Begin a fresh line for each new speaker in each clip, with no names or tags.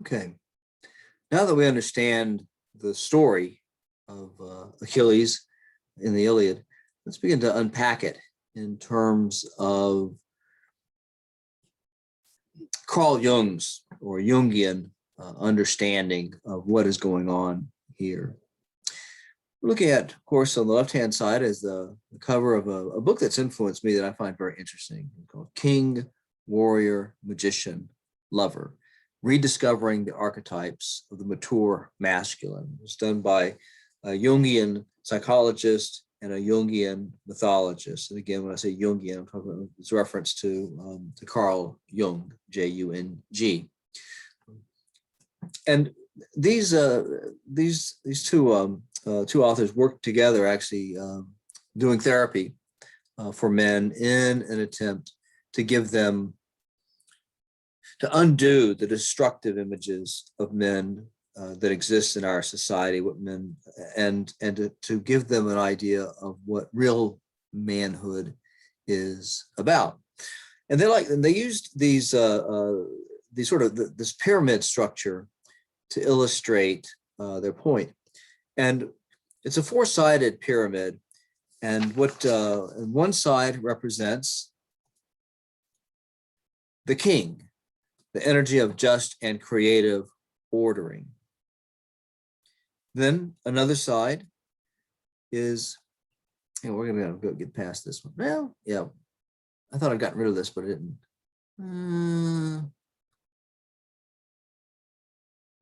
Okay, now that we understand the story of Achilles in the Iliad, let's begin to unpack it in terms of Carl Jung's or Jungian understanding of what is going on here. We're looking at, of course, on the left-hand side is the cover of a book that's influenced me that I find very interesting, called King, Warrior, Magician, Lover, Rediscovering the Archetypes of the Mature Masculine. It's done by a Jungian psychologist and a Jungian mythologist. And again, when I say Jungian, I'm talking about it's reference to Carl Jung, J-U-N-G. And these two authors worked together, actually doing therapy for men in an attempt to give them, to undo the destructive images of men that exist in our society, what men, and to give them an idea of what real manhood is about. And they used these sort of this pyramid structure to illustrate their point. And it's a four-sided pyramid, and what one side represents the king, the energy of just and creative ordering. Then another side is, we're gonna go get past this one. Well, yeah, I thought I'd gotten rid of this, but I didn't.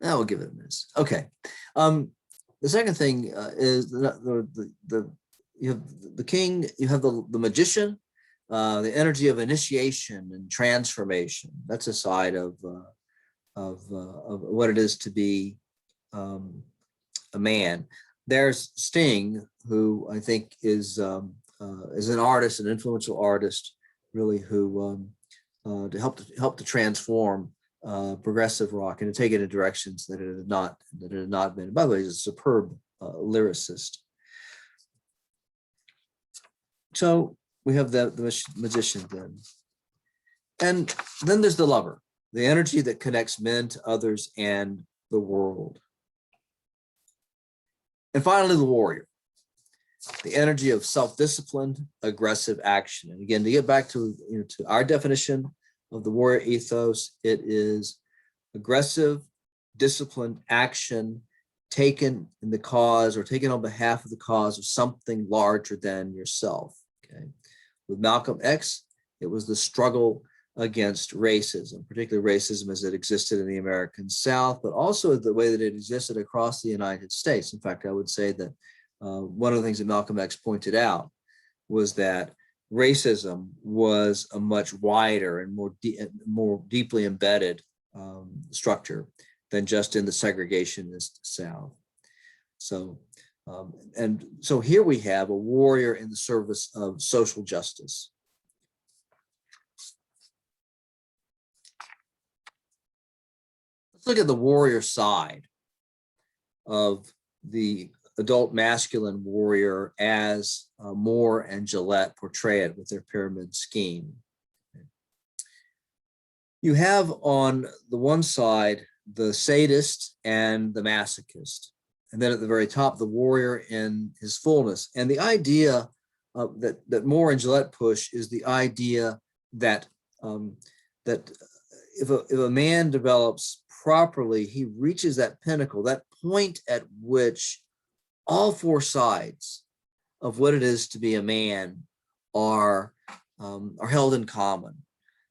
Now we'll give it a miss. Okay. The second thing is you have the king, you have the magician, the energy of initiation and transformation. That's a side of what it is to be a man. There's Sting, who I think is an artist, an influential artist, really, who to help to transform progressive rock and to take it in directions that it had not been. By the way, he's a superb lyricist. So we have the magician then. And then there's the lover, the energy that connects men to others and the world. And finally, the warrior, the energy of self-disciplined, aggressive action. And again, to get back to, to our definition of the warrior ethos, it is aggressive, disciplined action taken in the cause or taken on behalf of the cause of something larger than yourself. Okay. With Malcolm X, it was the struggle against racism, particularly racism as it existed in the American South, but also the way that it existed across the United States. In fact, I would say that one of the things that Malcolm X pointed out was that racism was a much wider and more deeply embedded structure than just in the segregationist South. So, and so here we have a warrior in the service of social justice. Let's look at the warrior side of the adult masculine warrior as Moore and Gillette portray it with their pyramid scheme. You have on the one side the sadist and the masochist, and then at the very top the warrior in his fullness. And the idea that Moore and Gillette push is the idea that that if a man develops properly, he reaches that pinnacle, that point at which all four sides of what it is to be a man are held in common.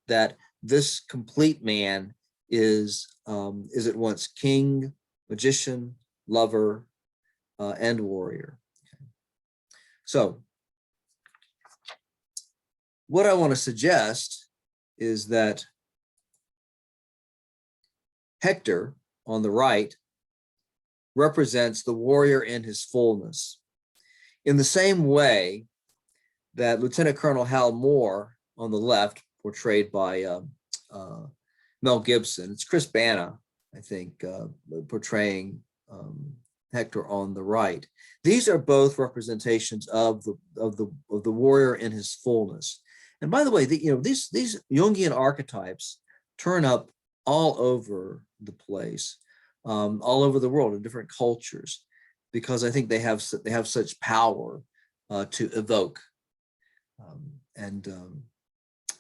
That this complete man is at once king, magician, lover, and warrior. Okay. So, what I want to suggest is that Hector on the right represents the warrior in his fullness, in the same way that Lieutenant Colonel Hal Moore on the left, portrayed by Mel Gibson. It's Chris Bana, I think, portraying Hector on the right. These are both representations of the warrior in his fullness. And by the way, these Jungian archetypes turn up all over the place, all over the world in different cultures, because I think they have such power to evoke um, and um,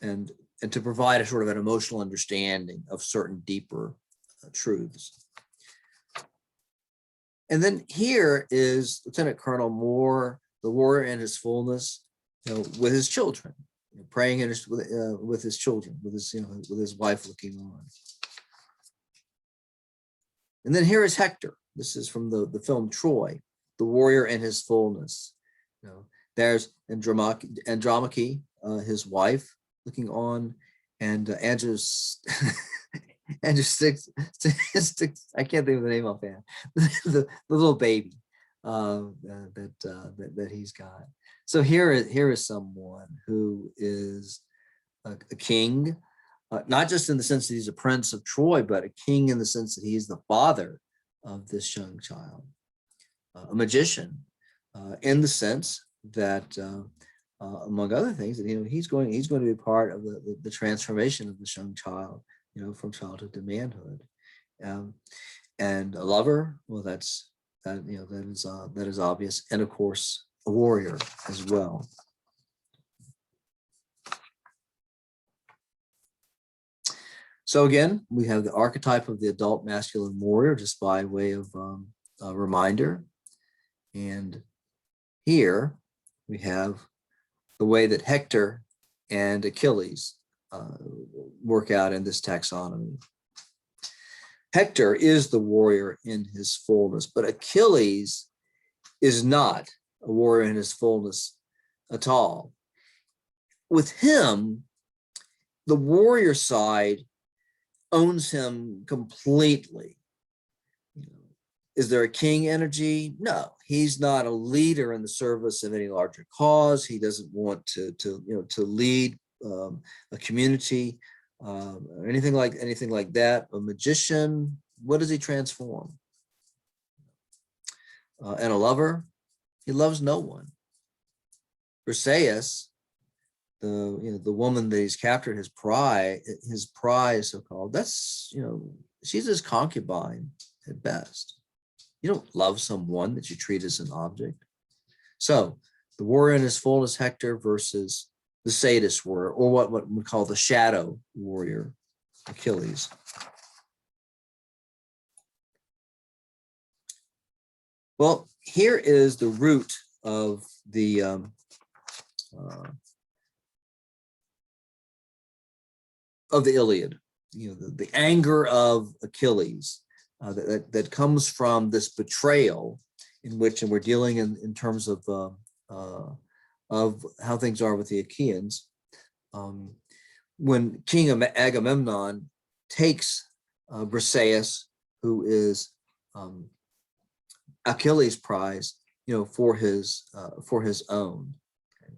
and and to provide a sort of an emotional understanding of certain deeper truths. And then here is Lieutenant Colonel Moore, the warrior in his fullness, with his children, praying with his children, with his wife looking on. And then here is Hector. This is from the film Troy, the warrior in his fullness. There's Andromache, his wife, looking on, and Andrew Six, I can't think of the name offhand. the little baby that he's got. So here is someone who is a king, not just in the sense that he's a prince of Troy, but a king in the sense that he's the father of this young child, a magician, in the sense that, among other things, that he's going to be part of the transformation of this young child, from childhood to manhood, and a lover. Well, that is obvious, and of course a warrior as well. So again, we have the archetype of the adult masculine warrior, just by way of a reminder. And here we have the way that Hector and Achilles work out in this taxonomy. Hector is the warrior in his fullness, but Achilles is not a warrior in his fullness at all. With him, the warrior side owns him completely. Is there a king energy? No, he's not a leader in the service of any larger cause. He doesn't want to lead a community, or anything like that. A magician, what does he transform? And a lover, he loves no one. Briseis, the woman that he's captured, his prize, so-called, that's, she's his concubine at best. You don't love someone that you treat as an object. So the warrior in his fullness, Hector, versus the sadist warrior, or what we call the shadow warrior, Achilles. Well, here is the root of the Iliad, the anger of Achilles that comes from this betrayal, in which, and we're dealing in terms of how things are with the Achaeans. When King Agamemnon takes Briseis, who is Achilles' prize, for his own. Okay.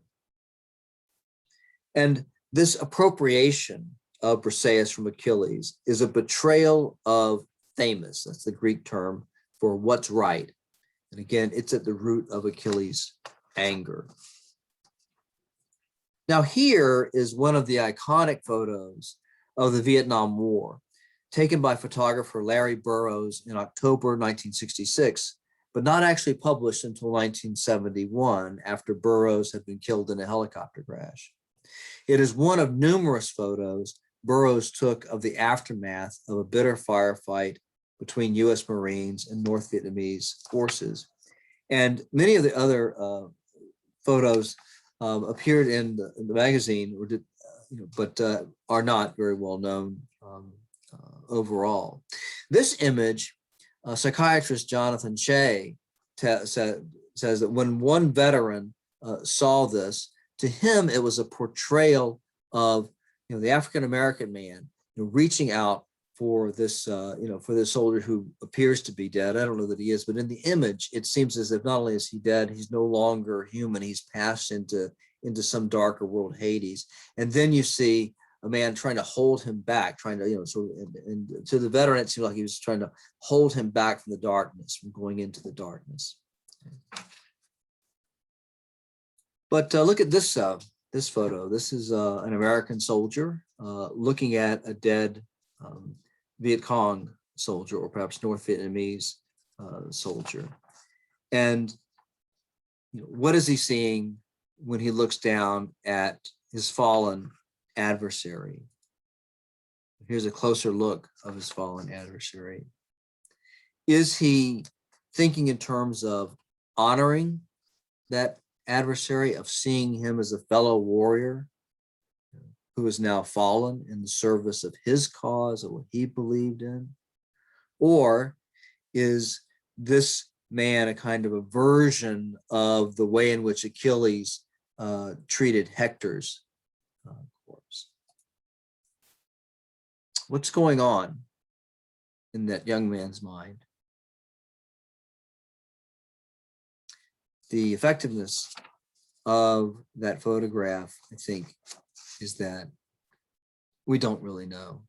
And this appropriation of Briseis from Achilles is a betrayal of Thamus. That's the Greek term for what's right. And again, it's at the root of Achilles' anger. Now here is one of the iconic photos of the Vietnam War, taken by photographer Larry Burroughs in October 1966, but not actually published until 1971, after Burroughs had been killed in a helicopter crash. It is one of numerous photos Burroughs took of the aftermath of a bitter firefight between U.S. Marines and North Vietnamese forces. And many of the other photos appeared in the magazine, but are not very well known overall. This image, psychiatrist Jonathan Shea says that when one veteran saw this, to him it was a portrayal of the African-American man reaching out for this for this soldier who appears to be dead. I don't know that he is, but in the image it seems as if not only is he dead, he's no longer human. He's passed into some darker world, Hades. And then you see a man trying to hold him back, trying to sort of, and to the veteran it seemed like he was trying to hold him back from the darkness, from going into the darkness. But look at this photo. This is an American soldier looking at a dead Viet Cong soldier or perhaps North Vietnamese soldier. And what is he seeing when he looks down at his fallen adversary? Here's a closer look of his fallen adversary. Is he thinking in terms of honoring that adversary, of seeing him as a fellow warrior who is now fallen in the service of his cause, of what he believed in? Or is this man a kind of a version of the way in which Achilles treated Hector's corpse? What's going on in that young man's mind? The effectiveness of that photograph, I think, is that we don't really know.